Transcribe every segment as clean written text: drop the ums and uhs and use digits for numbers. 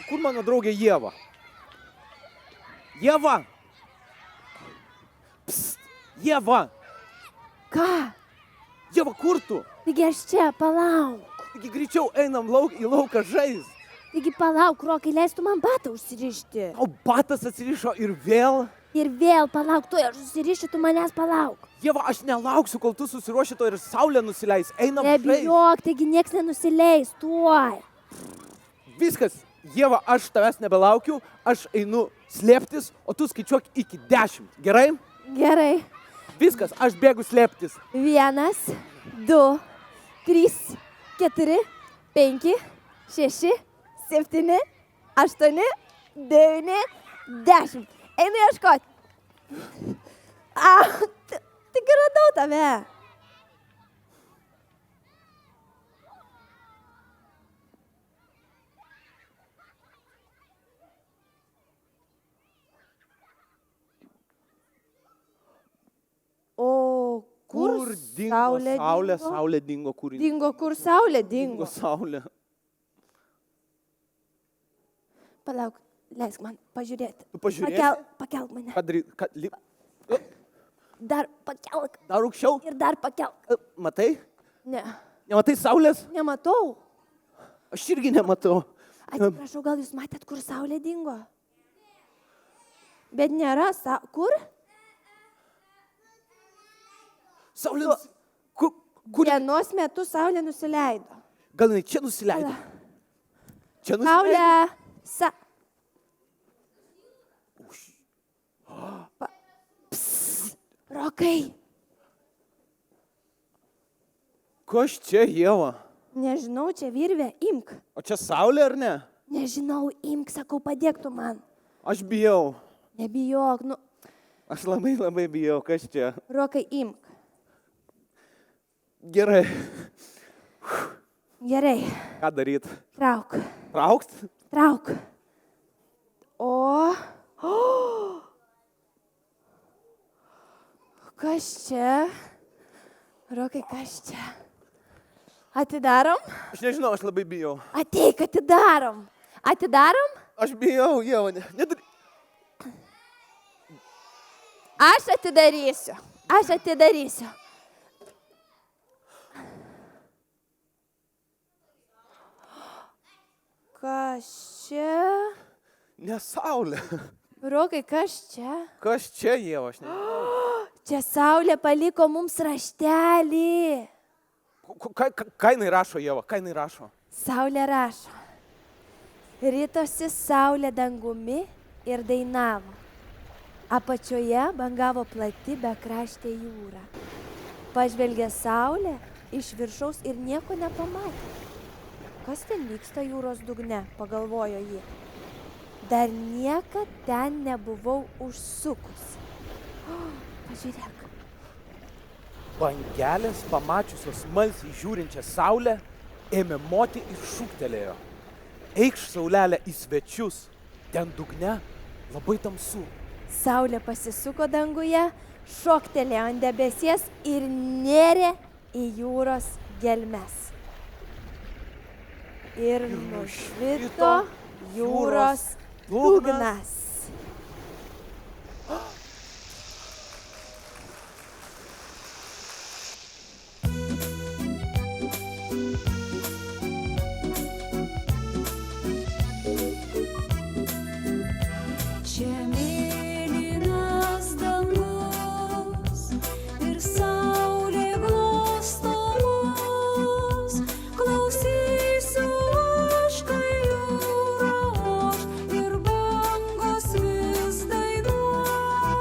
kur mano draugė Ieva? Ieva! Psst, Ieva! Ką? Ieva, kur tu? Taigi aš čia, palauk. Taigi greičiau einam į lauką žaist. Taigi palauk, Rokai, leistų man batą užsirišti. O batas atsirišo ir vėl. Ir vėl palauk, tu aš užsirišiu, tu manęs palauk. Ieva, aš nelauksiu, kol tu susiruoši to ir saulė nusileis. Einam žaist. Nebijok, taigi nieks nenusileis, tuoj. Viskas, Ieva, aš tavęs nebelaukiu, aš einu slėptis, o tu skaičiuok iki 10. Gerai? Gerai. Viskas, aš bėgu slėptis. 1, 2, 3, 4, 5, 6, 7, 8, 9, 10. Einu ieškoti. Tik radau tave. O kur dingo saulė saulė? dingo? Saulė dingo, kur ji Dingo, kur saulė dingo dingo? saulė? Palauk, leisk man pažiūrėti. Tu pažiūrėsi? Pakelk mane. Dar pakelk Dar aukščiau? ir dar pakelk. Matai? Ne, Nematai saulės? nematau. Aš irgi nematau. Atsiprašau, gal jūs matėt, kur saulė dingo? Bet nėra, kur? Saulė, kur? Dienos metu saulė nusileido. Gal jinai čia nusileido? Čia Saulė. nusileido? Rokai. Kas čia, Ieva? Nežinau, čia virvė, imk. O čia saulė ar ne? Nežinau, imk, sakau, padėk tu man. Aš bijau. Nebijok, Aš labai bijau, kas čia. Rokai, imk. Gerai. Gerai, Ką daryt? trauk, Traukt? trauk. Kas čia? Rokai, kas čia? Atidarom? Aš nežinau, aš labai bijau. Ateik, atidarom. Atidarom? Aš bijau, Ieva. Aš atidarysiu. Aš atidarysiu. Kas čia? Ne saulė. Rokai, kas čia? Kas čia, Ieva? Aš nežinau. Čia saulė paliko mums raštelį. Ką jinai rašo, Ieva? Ką jinai rašo? Saulė rašo. Ritosi saulė dangumi ir dainavo. Apačioje bangavo plati bekraštė jūra. Pažvelgė saulė iš viršaus ir nieko nepamatė. Kas ten vyksta jūros dugne, pagalvojo ji. Dar niekad ten nebuvau užsukusi. Pažiūrėk. Bangelės, pamačiusios smalsiai žiūrinčią saulę, ėmė moti ir šūktelėjo. Eikš, saulelė, į svečius. Ten dugne labai tamsu. Saulė pasisuko danguje, šoktelėjo ant debesies ir nėrė į jūros gelmes. Ir nušvito jūros dugnas. Čia mėlynas dangus ir saulė glosto mus. Klausysiu aš, kai jūra oš ir bangos vis dainuos.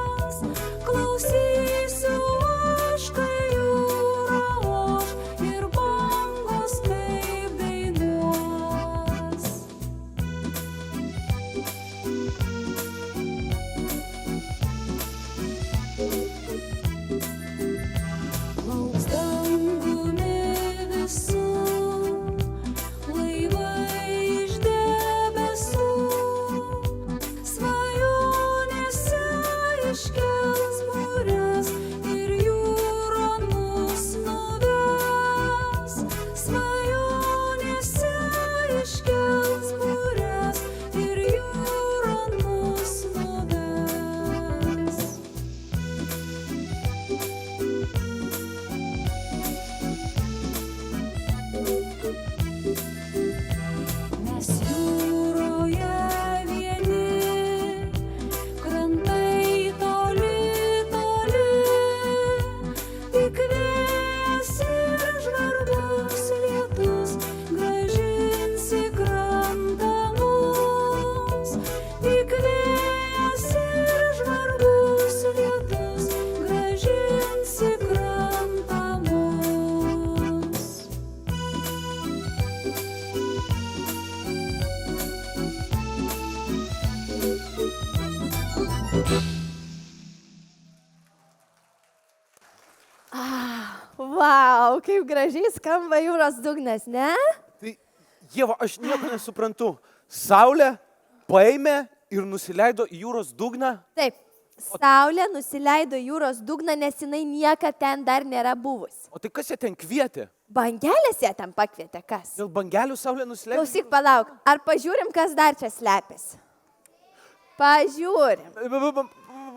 kaip gražiai skamba jūros dugnas, ne? Tai, Ieva, aš nieko nesuprantu. Saulė paėmė ir nusileido į jūros dugną. Taip, Saulė nusileido į jūros dugną, nes jinai niekada ten dar nėra buvusi. O tai kas ją ten kvietė? Bangelės ją ten pakvietė, kas? Dėl bangelių Saulė nusileido? Klausyk, palauk, ar pažiūrim, kas dar čia slepiasi? Pažiūrim.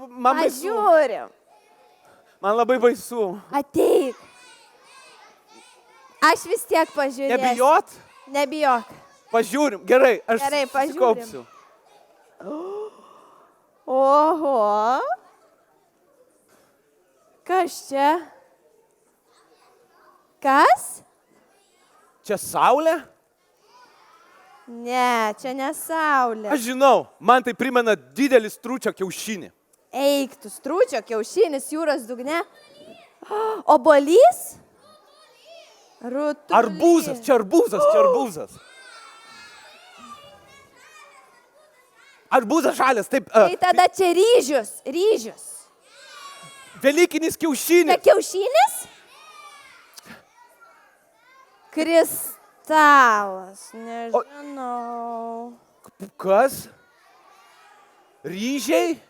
Man baisu. Pažiūrim. Man labai baisu. Ateik. Aš vis tiek pažiūrėsiu. Nebijot? Nebijok. Pažiūrim. Gerai, aš Gerai, pažiūrim. susikaupsiu. Oho. Kas čia? Kas? Čia Saulė? Ne, čia ne Saulė. Aš žinau, man tai primena didelį stručio kiaušinį. Eik, tu stručio kiaušinis jūros dugne. Obuolys? Rutulys. Arbūzas, čia arbūzas, čia arbūzas. Arbūzas žalias, taip. Tai tada čia ryžius, ryžius. Velykinis Čia kiaušinis. kiaušinis? Kristalas, nežinau. Kas? Ryžiai?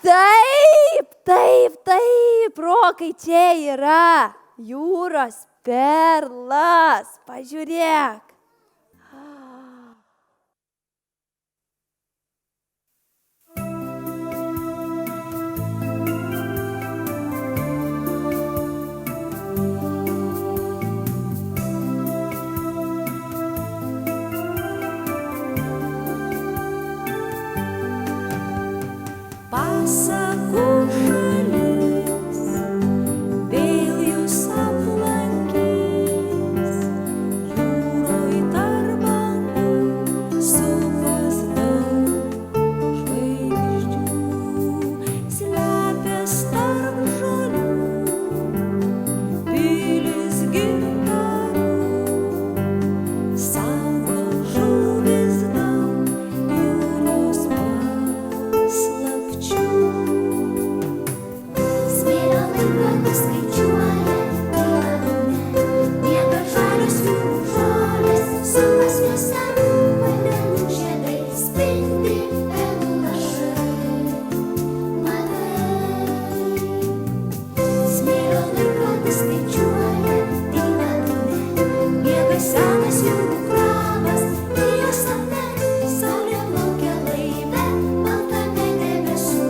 Taip, taip, taip, Rokai, čia yra jūros perlas. Pažiūrėk. Pasakų šalis vėl jūs aplankys, jūroj tarp bangų sukas daug žvaigždžių, slepias tarp žolių, pilis gintarų, saugo žuvis daug jūros paslapčių. Smėlio laikrodis skaičiuoja dieną, miega žalios jūrų žolės, sukas juose vandenų žiedai, spindi pelų lašai. Matai, smėlio laikrodis skaičiuoja dieną, miega senas jūrų krabas, ir jo sapne saulė plaukia laive, baltame debesų.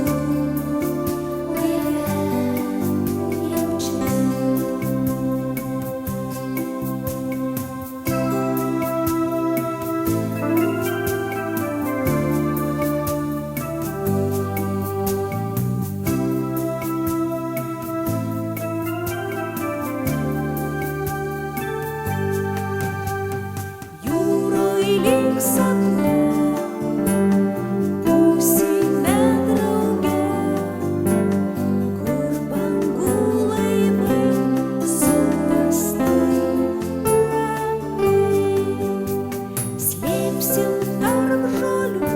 Jūroj lyg sapne, būsime drauge, kur bangų laivai sukas taip ramiai. Slėpsim tarp žolių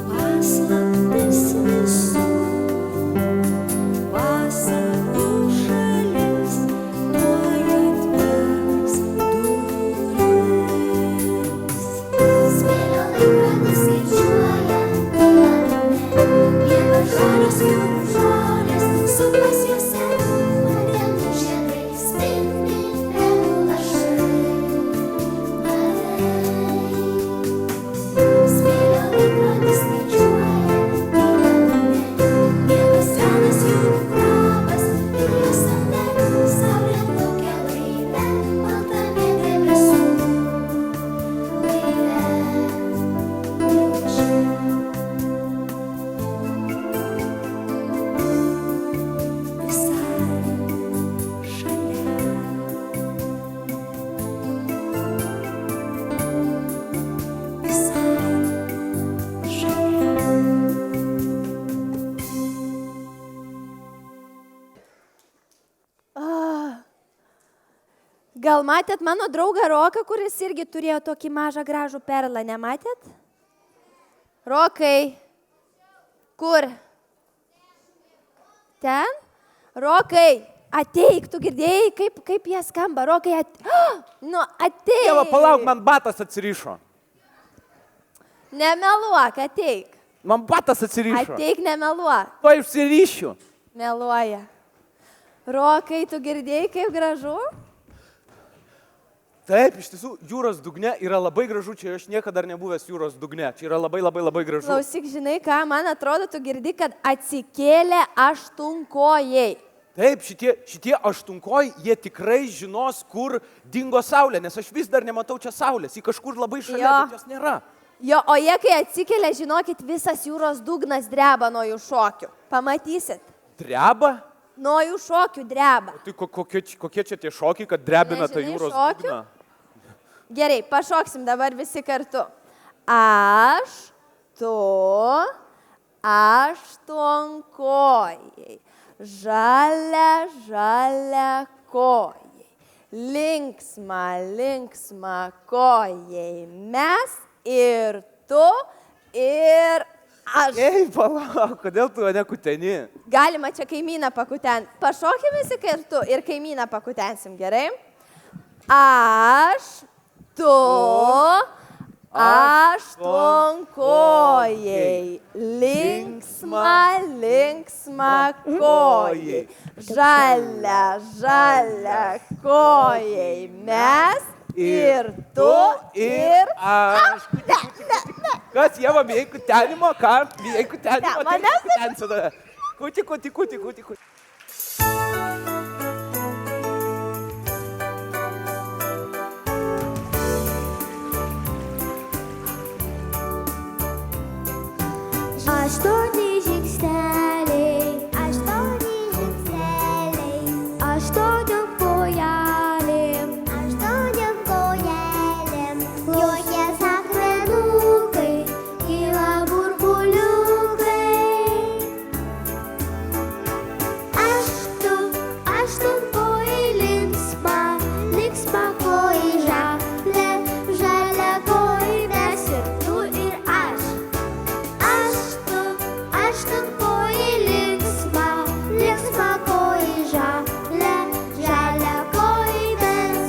paslaptis visų, pasakų šalis tuoj atvers duris. Smėlio laikrodis skaičiuoja dieną, miega žalios jūrų žolės, sukas juose vandenų žiedai, spindi pelų lašai. Smėlio laikrodis skaičiuoja dieną, miega senas jūrų krabas, ir jo sapne saulė plaukia laive, baltame debesų. Gal matėt mano draugą Roką, kuris irgi turėjo tokį mažą gražų perlą, nematėt? Rokai, kur? Ten? Rokai, ateik, tu girdėjai, kaip jie skamba. Rokai, nu, ateik. Jeva, palauk, man batas atsirišo. Nemeluok, ateik. Man batas atsirišo. Ateik, nemeluok. To išsiryšiu. Meluoja. Rokai, tu girdėjai, kaip gražu? Taip, iš tiesų, jūros dugne yra labai gražu, čia aš niekada dar nebuvęs jūros dugne, čia yra labai gražu. Klausyk, žinai ką, man atrodo, tu girdi, kad atsikėlė aštunkojai. Taip, šitie aštunkojai, jie tikrai žinos, kur dingo saulė, nes aš vis dar nematau čia saulės, ji kažkur labai šalia, Jo. bet jos nėra. Jo, o jie, kai atsikėlė, žinokit, visas jūros dugnas dreba nuo jų šokių. Pamatysit. Dreba? Nuo jų šokių dreba. Tai kokie čia tie šokiai, kad drebina tą Nežinai jūros šokių? dugną? Gerai, pašoksim dabar visi kartu. Aš, tu, aštuonkojai. Žalia kojai. Linksma kojai. Mes ir tu ir aš. Ei, palauk, kodėl tu mane kuteni? Galima čia kaimyną pakutenti. Pašokim visi kartu ir kaimyną pakutensim, gerai? Aš, tu, aštuonkojai. Linksma kojai. Žalia kojai. Mes ir tu ir aš. Kas, Jeva, bijai kutenimo? Ką? Bijai kutenimo? Ne, manęs kutensiu tave. Kuti. Aštuoni žingsneliai, aštuoniom kojelėm, jojės akmenukai, kyla burbuliukai. Aštunkojai linksma kojai žalia kojai mes ir tu ir aš. Aštunkojai linksma kojai žalia kojai mes.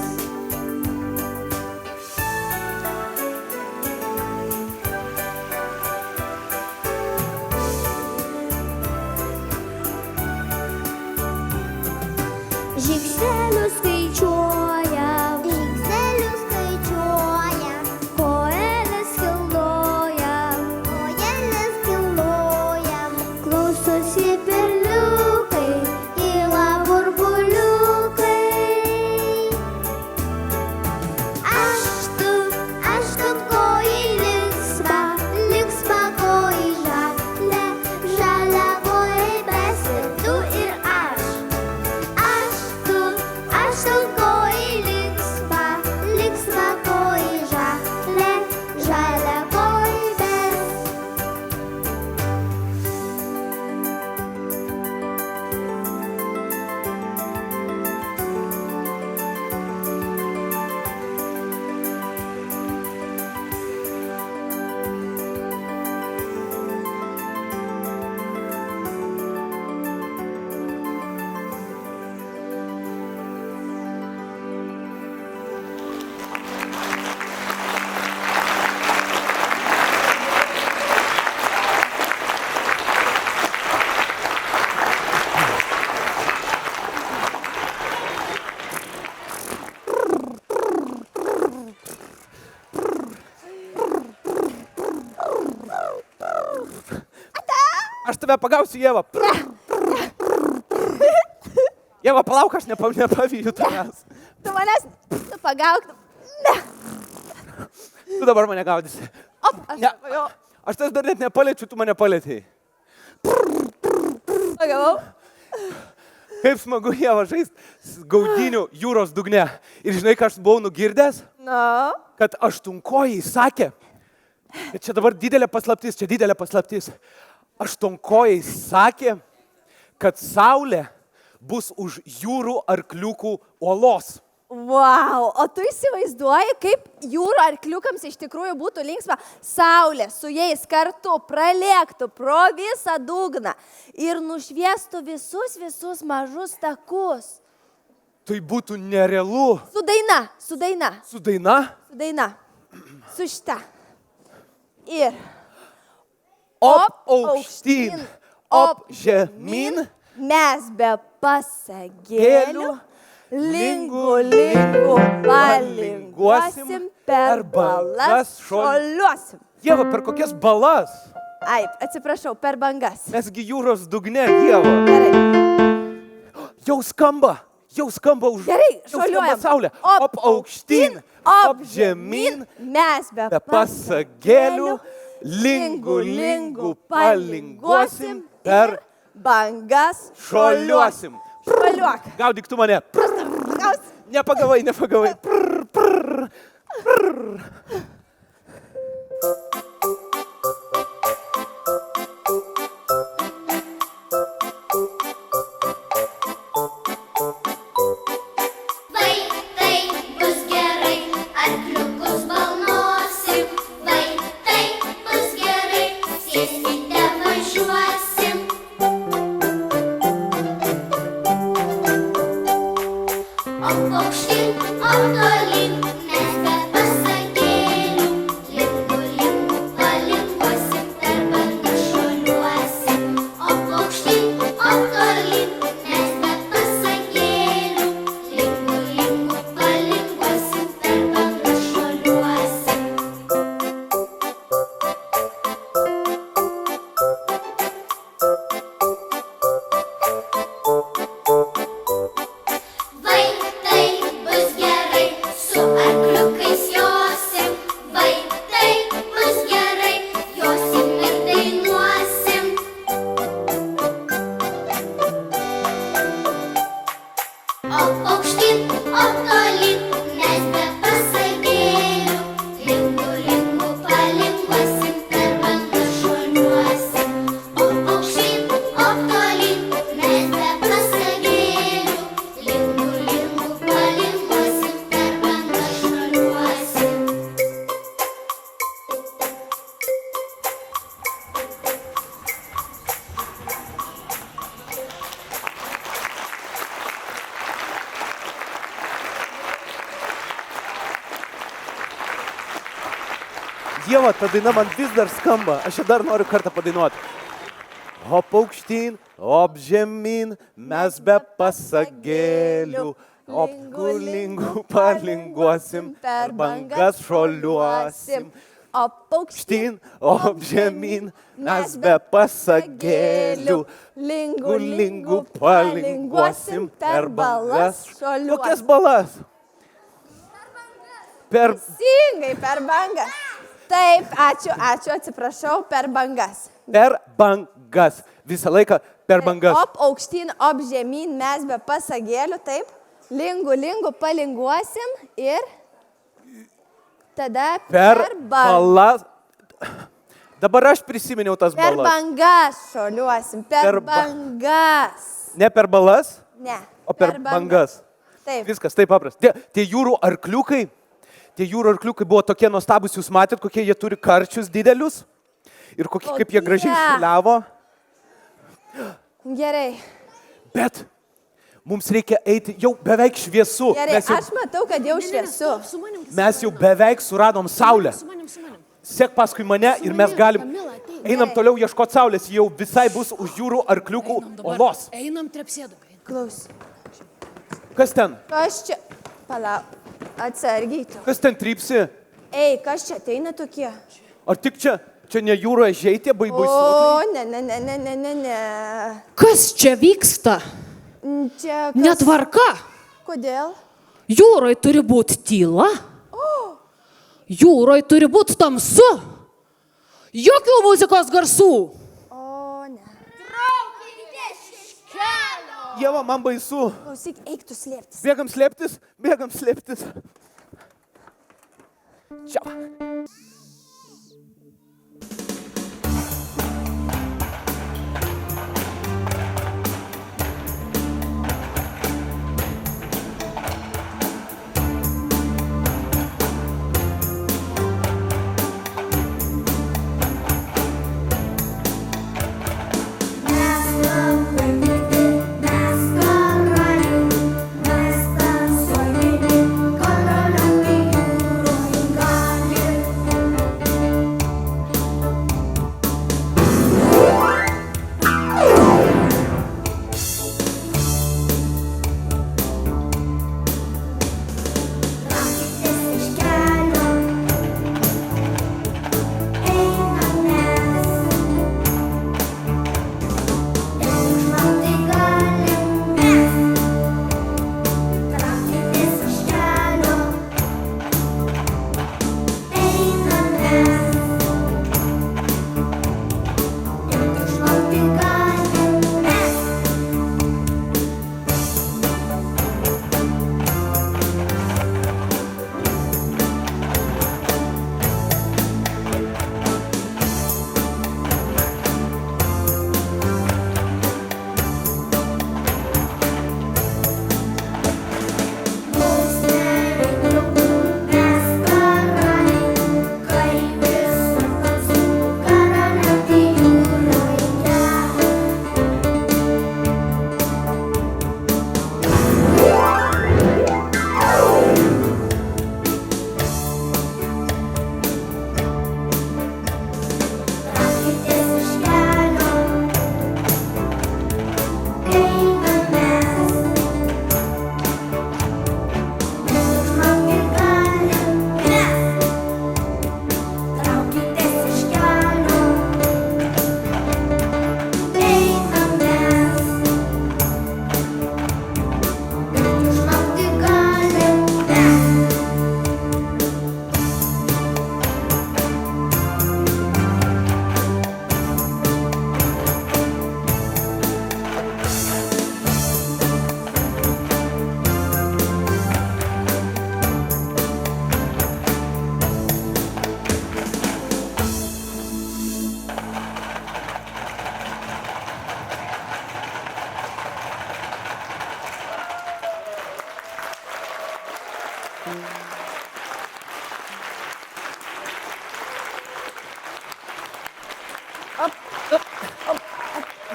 Žingsnelius skaičiuoja, kojelės kilnoja, klausosi perliukai, kyla burbuliukai. Aštunkojai linksma kojai žalia kojai mes ir tu ir aš. Aštunkojai linksma kojai žalia kojai mes. Aš tave pagausiu, Jeva. Jeva, palauk, aš nepavyju tavęs. tu manęs pagauk. Ne. Tu dabar mane gaudysi. Op, aš Ne. pagavau. Aš tas dar net nepaliečiu, tu mane palietėjai. Pagavau. Kaip smagu, Jeva, žaist gaudinių jūros dugne. Ir žinai, ką aš buvau nugirdęs? Nu. Kad aštunkojai sakė, kad čia dabar didelė paslaptis. Aštunkojai sakė, kad saulė bus už jūrų arkliukų uolos. Wow, o tu įsivaizduoji, kaip jūrų arkliukams iš tikrųjų būtų linksma. Saulė su jais kartu pralėktų pro visą dugną ir nušviestų visus mažus takus. Tai būtų nerealu. Su daina, su daina, Su daina? su daina. Su šita. Ir Op aukštyn, op žemyn, mes be pasagėlių, lingų, palinguosim, per balas šuoliuosim. Ieva, per kokias balas? Ai, atsiprašau, per bangas. Mesgi jūros dugne, Ieva. Gerai, Jau skamba už. gerai, Jau skamba šuoliuojam. saulė. Op aukštyn, op žemyn, mes be be pasagėlių, lingų, palinguosim, per bangas šuoliuosim. šuoliuok. Gaudyk tu mane. Nepagavai. Prr. Vaikai bus gerai, arkliukus balnosim. Vaikai bus gerai, sėskite važiuosim. O paukštyn, o tolyn, mes be pasagėlių. Lingų, palinguosim, per bangas šuoliuosim. O paukštyn, o tolyn, mes be pasagėlių. Lingų, palinguosim, per bangas šuoliuosim. Vaikai bus gerai, su arkliukais josim. Vaikai bus gerai, josim ir dainuosim. O aukštyn, o tolyn, mes be pasagėlių. Lingų, palinguosim, per bangas šuoliuosim. O aukštyn, o tolyn, mes be pasagėlių. Lingų, palinguosim, per bangas šuoliuosim. Ieva, ta daina man vis dar skamba. Aš ją dar noriu kartą padainuoti. Op aukštyn, op žemyn, mes be pasagėlių. Op gulingų palinguosim, per bangas šuoliuosim. O paukštyn, Aukštyn, op žemyn, mes be pasagėlių. lingų, palinguosim, per balas šuoliuosim. Kokias balas? Per Teisingai, per bangas. Taip, ačiū, atsiprašau, per bangas. bangas. Visą laiką per bangas. Op aukštyn, op žemyn, mes be pasagėlių, taip. Lingų, palinguosim ir tada Per balas. Dabar aš prisiminiau tas Per balas. bangas šuoliuosim, per Per ba- bangas. Ne per balas, Ne. o per bangas. Taip. Viskas taip paprasta. Tie jūrų arkliukai buvo tokie nuostabus, jūs matėt, kokie jie turi karčius didelius ir kokie, kaip jie gražiai Tokie. šuoliavo. Gerai. Bet mums reikia eiti jau beveik šviesu. Gerai, Mes jau, aš matau, kad jau šviesu. mes jau beveik suradom saulę. Su manim. Sek paskui mane ir mes galim. Kamila, ateik. Einam toliau ieškoti saulės, jau visai bus už jūrų arkliukų olos. Einam trepsėdukai. Klaus. Kas ten? Kas čia? Palauk. Atsargiai tu. Kas ten trypsi? Ei, kas čia ateina tokie? Ar tik čia? Čia ne jūroje žaitė, baibaisuoklai? O, ne. Kas čia vyksta? Čia kas? Netvarka. Kodėl? Jūroje turi būti tyla. Jūroje turi būti tamsu. Jokių muzikos garsų. O, ne. Ieva, man baisu. Klausyk, eik tu slėptis. Bėgam slėptis. Čia.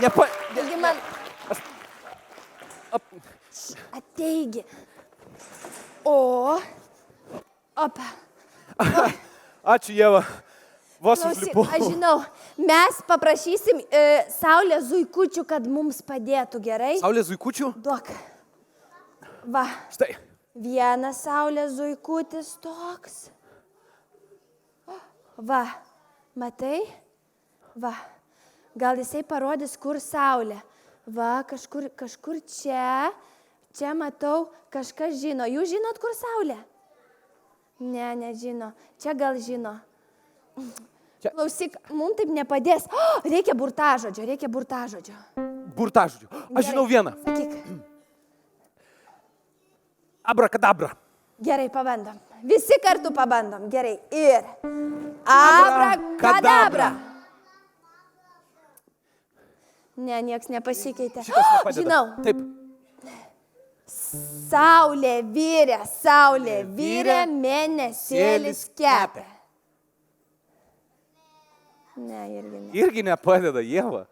Nepa... Taigi man... Ateigi. O. Opa. Ačiū, Ieva. Vos Klausyk, užlipau. aš žinau, mes paprašysim Saulės zuikučių, kad mums padėtų, gerai? Saulės zuikučių? Duok. Va, Štai. vienas Saulės zuikutis toks. Va, matai? Va, gal jisai parodys, kur Saulė. Va, kažkur čia. Čia matau, kažkas žino. Jūs žinot, kur Saulė? Ne, nežino. Čia gal žino. Čia. Klausyk, mums taip nepadės. O, reikia burtažodžio. Burtažodžių. Aš žinau vieną. Sakyk. Abrakadabra. Gerai, pabandom. Visi kartu pabandom. Gerai. Ir. Abrakadabra. Ne, nieks nepasikeitė. Šitas nepadeda. Žinau. Taip. Saulė vyrė, mėnesėlis kepė. Ne, irgi ne. Irgi nepadeda, Ieva.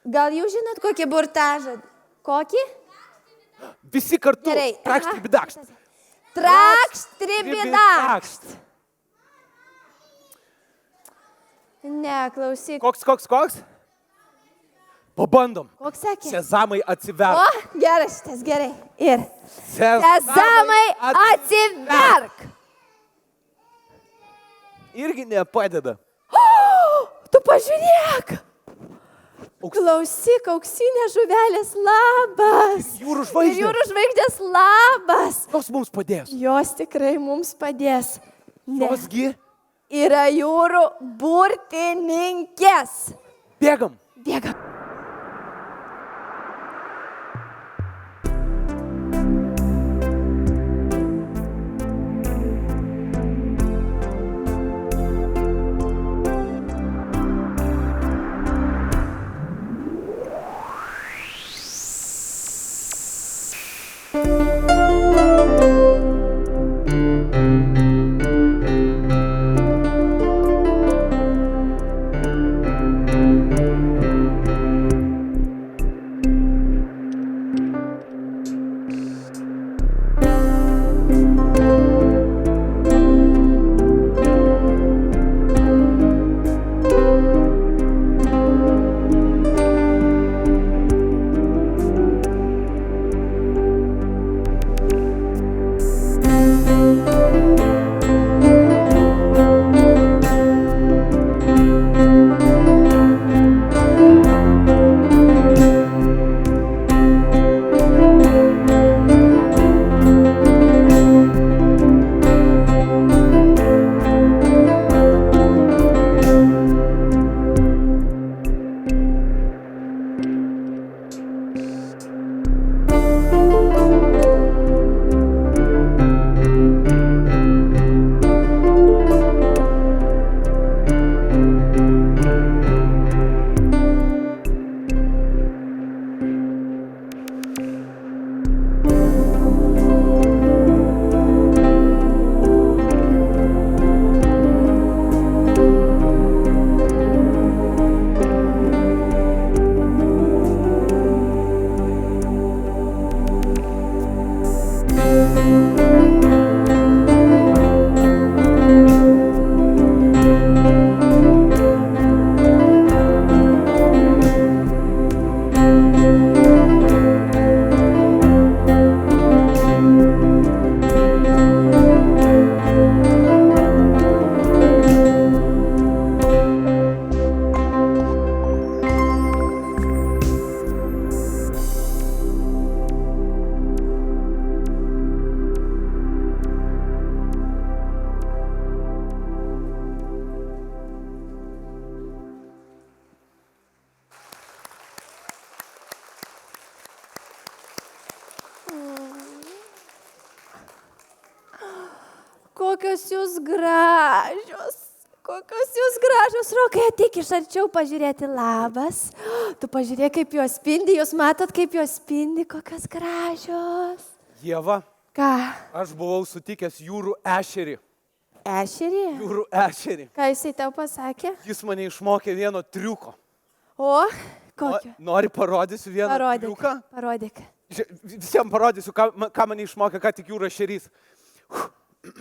Gal jūs žinot kokį burtažodį? Kokį? Visi kartu. Gerai. Trakštribidakšt. Trakštribidakšt. Ne, klausyk. Koks? Pabandom. Koks sakė? Sezamai atsiverk. O, geras šitas, gerai. Ir. Sezamai Atsiverk. Irgi nepadeda. Tu pažiūrėk. Klausyk, auksinė žuvelės labas. Jūrų Ir žvaigždė. jūrų žvaigždės labas. Jos mums padės. Jos tikrai mums padės. Ne. Josgi. Yra jūrų burtininkės. Bėgam. Bėgam. Kokios jūs gražios. Kokios jūs gražios. Rokai, ateik iš arčiau pažiūrėti. Labas. Tu pažiūrėk, kaip jos spindi. Jūs matot, kaip jos spindi. Kokios gražios. Ieva, Ką? Aš buvau sutikęs jūrų ešerį. Ešerį? Jūrų ešerį. Ką jisai tau pasakė? Jis mane išmokė vieno triuko. O, kokio? Nori parodysiu vieną Parodyk. triuką? Parodyk. Visiems parodysiu, ką mane išmokė, ką tik jūrų ešerys.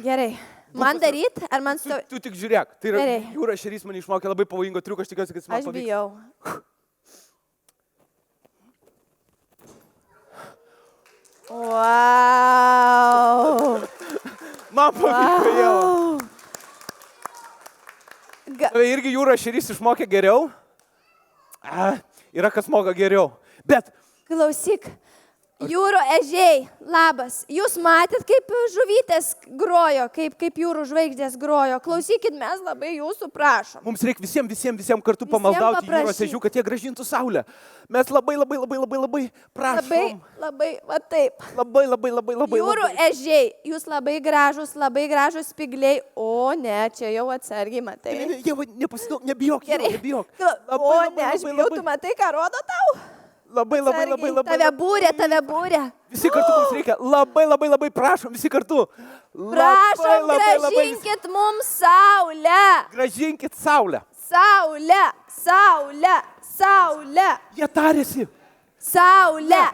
Gerai. Man daryt? Ar man su... Tu tik žiūrėk. Tai yra Gerai. jūrų ešerys mane išmokė labai pavojingo triuko, aš tikiuosi, kad jis man Aš pavyks. bijau. Wow. Man pavyko jau. Wow. Tave irgi jūrų ešerys išmokė geriau? Yra kas moka geriau. Bet Klausyk, jūrų ežiai, labas. Jūs matėt, kaip žuvytės grojo, kaip jūrų žvaigždės grojo. Klausykit, mes labai jūsų prašom. mums reikia visiems kartu pamaldauti jūros paprašyt. ežių, kad jie gražintų saulę. Mes labai prašom. Labai, va taip. Labai. Jūrų ežiai, jūs labai gražus spigliai. O ne, čia jau atsargiai matai. Ne, nepasidaug, nebijok, Gerai. nebijok. O ne, aš bijau, tu matai, ką rodo tau? Labai. Tave būrė. Visi kartu mums reikia. Labai prašom, visi kartu. Prašom, gražinkit mums saulę. Gražinkit saulę. Saulę. Jie tarėsi. Saulę.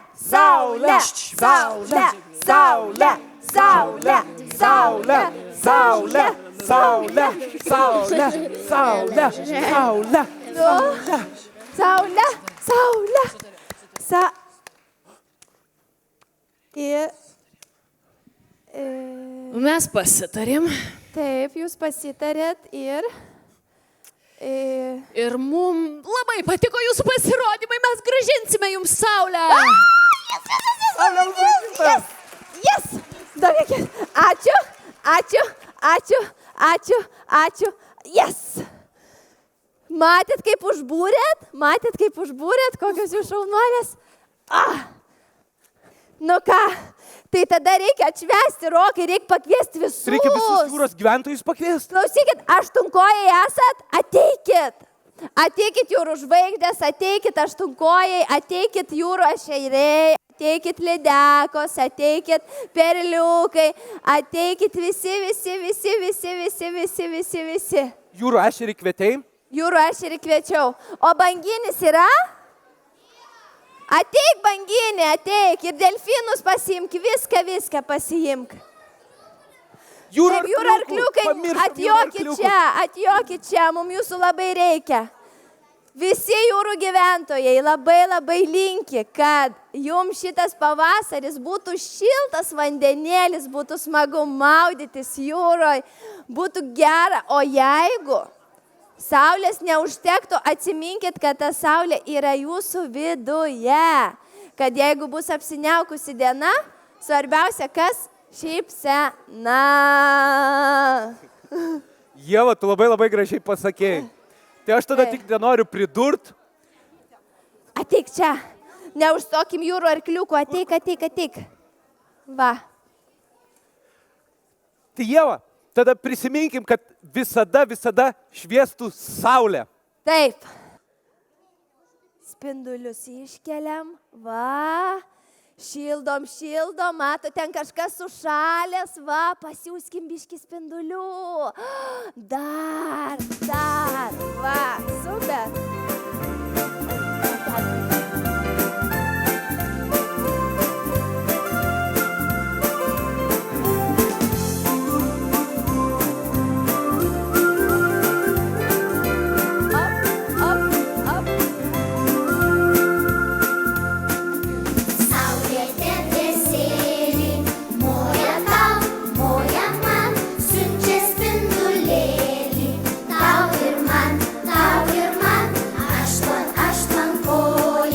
Mes pasitarėm Taip, jūs pasitarėt ir ir mums labai patiko jūsų pasirodymai, mes gražinsime jums saulę. Yes! Davėkit. Ačiū. Yes! Matėt, kaip užbūrėt? Kokios jūs šaunuolės? Nu ką, tai tada reikia atšvesti, Rokai, reikia pakviesti visus. Reikia visus jūros gyventojus pakviesti. Klausykit, aštunkojai esat, ateikit. Ateikit jūrų žvaigždės, ateikit aštunkojai, ateikit jūrų ešeriai, ateikit lydekos, ateikit perliukai, ateikit visi. Jūrų ešerį kvietei. Jūrų ešerį kviečiau. O banginis yra? Ateik banginė, ateik ir delfinus pasiimk, viską pasiimk. Jūrų Taip, jūrų arkliukai, atjokit čia, mums jūsų labai reikia. Visi jūrų gyventojai labai linki, kad jums šitas pavasaris būtų šiltas vandenėlis, būtų smagu maudytis jūroje, būtų gera. O jeigu saulės neužtektų, atsiminkit, kad ta saulė yra jūsų viduje. Kad jeigu bus apsiniaukusi diena, svarbiausia, kas šypsena. Ieva, tu labai gražiai pasakėjai. Tai aš tada tik nenoriu pridurt. Ateik čia. Neužstokim jūrų arkliukų. Ateik. Va. Tai Ieva, tada prisiminkim, kad visada šviestų saulė. Taip. Spindulius iškeliam. Va. Šildom. Mato, ten kažkas sušalęs. Va, pasiūskim biškį spindulių. Dar. Va, super. Saulė debesėlį, moja tau, moja man, siunčia spindulėlį. Tau ir man, aštuon koja.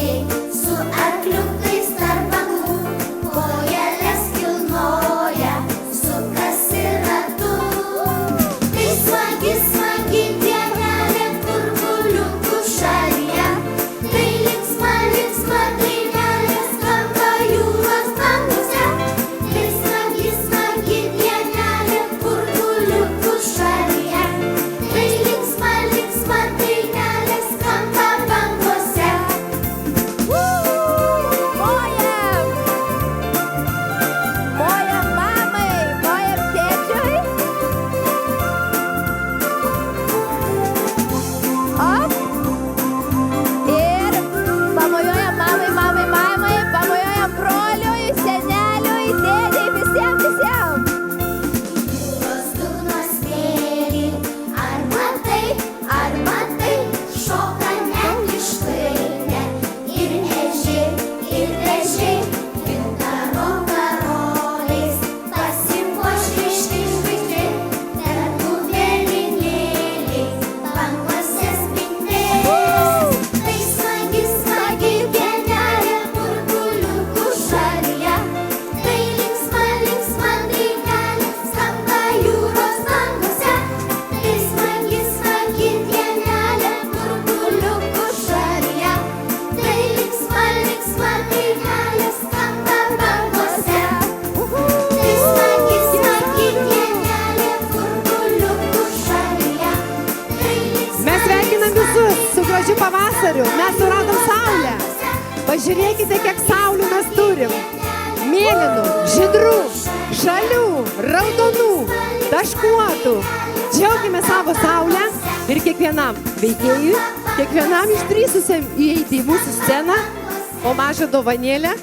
pavasariu mes suradom saulę. Pažiūrėkite, kiek saulių mes turim. Mėlynų, žydrų, žalių, raudonų, taškuotų. Džiaugime savo saulę ir kiekvienam veikėjui, kiekvienam išdrįsusiam įeiti į mūsų sceną, o mažą dovanėlę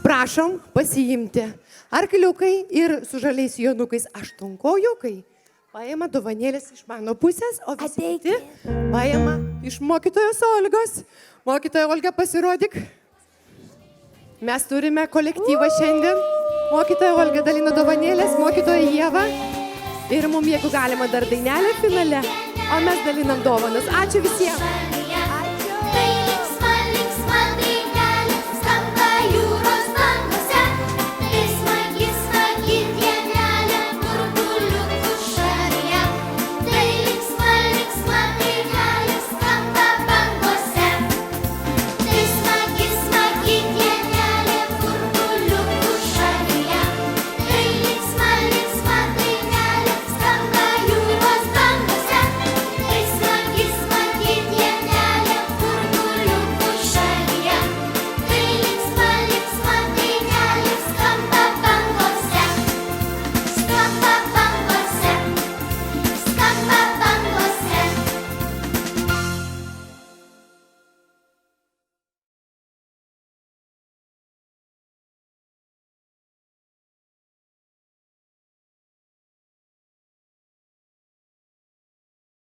prašom pasiimti. Arkliukai ir su žaliais jonukais aštuonkojukai paima dovanėlės iš mano pusės, o visi kiti paima iš mokytojos Olgos. Mokytoja Olga, pasirodyk. Mes turime kolektyvą šiandien. Mokytoja Olga dalina dovanėlės, mokytoja Ieva. Ir mums, jeigu galima, dar dainelė finale, o mes dalinam dovanas. Ačiū visiems.